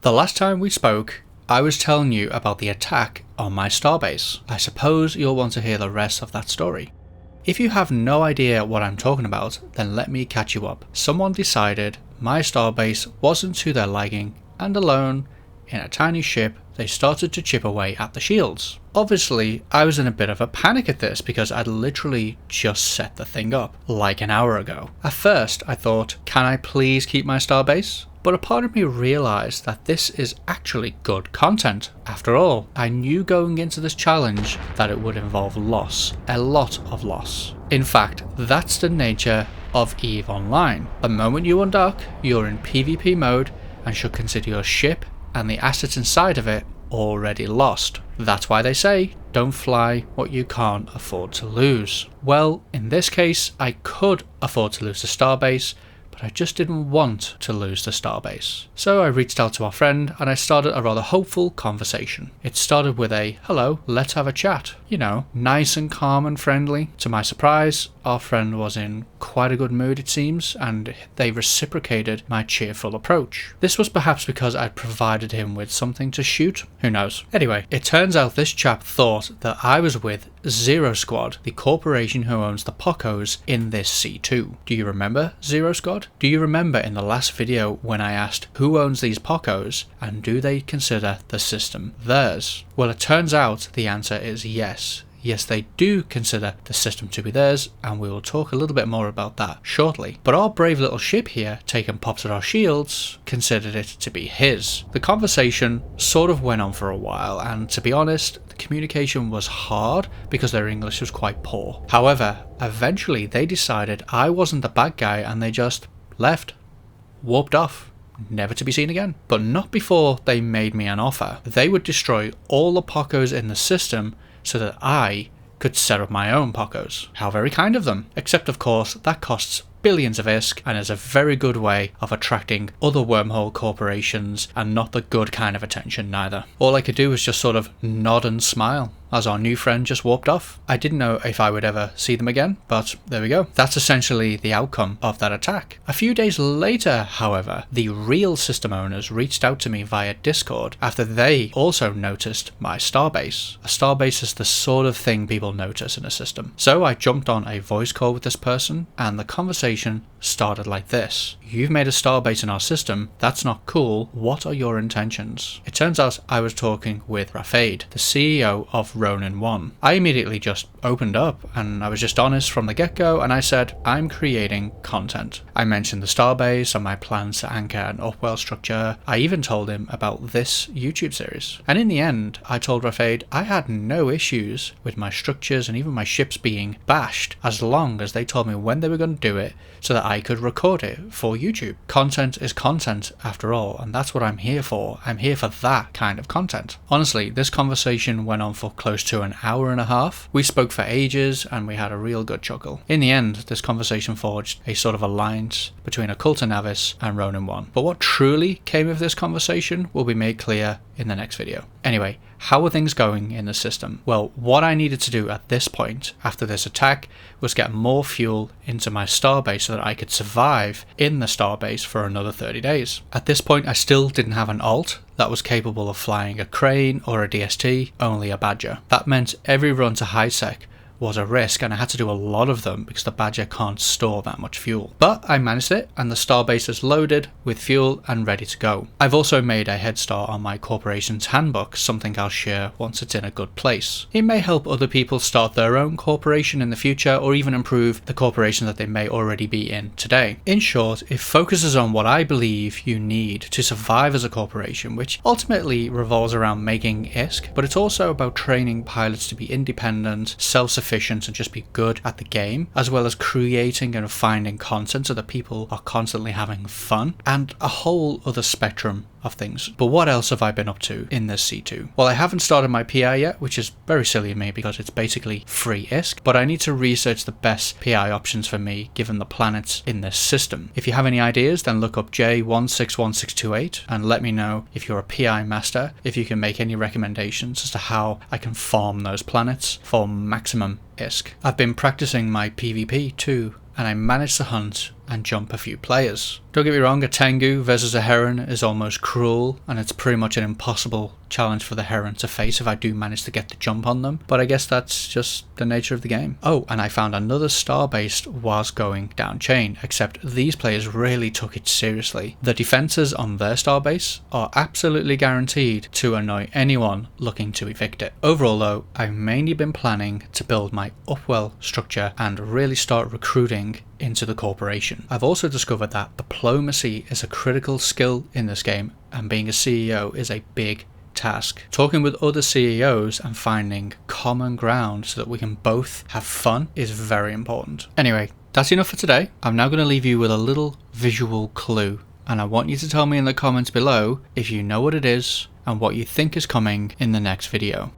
The last time we spoke, I was telling you about the attack on my starbase. I suppose you'll want to hear the rest of that story. If you have no idea what I'm talking about, then let me catch you up. Someone decided my starbase wasn't to their liking, and alone, in a tiny ship, they started to chip away at the shields. Obviously, I was in a bit of a panic at this because I'd literally just set the thing up, like an hour ago. At first, I thought, can I please keep my starbase? But a part of me realised that this is actually good content. After all, I knew going into this challenge that it would involve loss, a lot of loss. In fact, that's the nature of EVE Online. The moment you undock, you're in PvP mode and should consider your ship and the assets inside of it already lost. That's why they say, don't fly what you can't afford to lose. Well, in this case, I could afford to lose the starbase, but I just didn't want to lose the starbase. So I reached out to our friend and I started a rather hopeful conversation. It started with a, hello, let's have a chat. You know, nice and calm and friendly. To my surprise, our friend was in quite a good mood it seems, and they reciprocated my cheerful approach. This was perhaps because I'd provided him with something to shoot, who knows. Anyway, it turns out this chap thought that I was with Zero Squad, the corporation who owns the Pocos in this C2. Do you remember Zero Squad? Do you remember in the last video when I asked who owns these Pocos and do they consider the system theirs? Well, it turns out the answer is yes. Yes, they do consider the system to be theirs, and we will talk a little bit more about that shortly. But our brave little ship here, taking pops at our shields, considered it to be his. The conversation sort of went on for a while, and to be honest, the communication was hard because their English was quite poor. However, eventually they decided I wasn't the bad guy and they just left, warped off, never to be seen again. But not before they made me an offer. They would destroy all the Pocos in the system so that I could set up my own Pocos. How very kind of them. Except of course that costs billions of ISK and is a very good way of attracting other wormhole corporations and not the good kind of attention neither. All I could do was just sort of nod and smile as our new friend just warped off. I didn't know if I would ever see them again, but there we go. That's essentially the outcome of that attack. A few days later, however, the real system owners reached out to me via Discord after they also noticed my starbase. A starbase is the sort of thing people notice in a system. So I jumped on a voice call with this person and the conversation started like this. You've made a starbase in our system, that's not cool, what are your intentions? It turns out I was talking with Rafade, the CEO of Ronin 1. I immediately just opened up and I was just honest from the get-go and I said, I'm creating content. I mentioned the starbase and my plans to anchor an upwell structure. I even told him about this YouTube series. And in the end, I told Rafade I had no issues with my structures and even my ships being bashed as long as they told me when they were going to do it so that I could record it for YouTube. Content is content after all, and that's what I'm here for. I'm here for that kind of content. Honestly, this conversation went on for close to an hour and a half. We spoke for ages and we had a real good chuckle. In the end, this conversation forged a sort of alliance between Occulta Navis and Ronin 1. But what truly came of this conversation will be made clear in the next video. Anyway, how are things going in the system? Well, what I needed to do at this point, after this attack, was get more fuel into my starbase so that I could survive in the starbase for another 30 days. At this point, I still didn't have an alt that was capable of flying a crane or a DST, only a Badger. That meant every run to high sec was a risk and I had to do a lot of them because the Badger can't store that much fuel. But I managed it and the starbase is loaded with fuel and ready to go. I've also made a head start on my corporation's handbook, something I'll share once it's in a good place. It may help other people start their own corporation in the future or even improve the corporation that they may already be in today. In short, it focuses on what I believe you need to survive as a corporation, which ultimately revolves around making ISK, but it's also about training pilots to be independent, self-sufficient and just be good at the game, as well as creating and finding content so that people are constantly having fun, and a whole other spectrum of things. But what else have I been up to in this C2? Well, I haven't started my PI yet, which is very silly of me because it's basically free ISK, but I need to research the best PI options for me given the planets in this system. If you have any ideas, then look up J161628 and let me know if you're a PI master, if you can make any recommendations as to how I can farm those planets for maximum ISK. I've been practicing my PvP too, and I managed to hunt and jump a few players. Don't get me wrong, a Tengu versus a Heron is almost cruel, and it's pretty much an impossible challenge for the Heron to face if I do manage to get the jump on them, but I guess that's just the nature of the game. Oh, and I found another starbase whilst going down chain, except these players really took it seriously. The defenses on their starbase are absolutely guaranteed to annoy anyone looking to evict it. Overall though, I've mainly been planning to build my Upwell structure and really start recruiting into the corporation. I've also discovered that diplomacy is a critical skill in this game, and being a CEO is a big task. Talking with other CEOs and finding common ground so that we can both have fun is very important. Anyway, that's enough for today. I'm now going to leave you with a little visual clue, and I want you to tell me in the comments below if you know what it is and what you think is coming in the next video.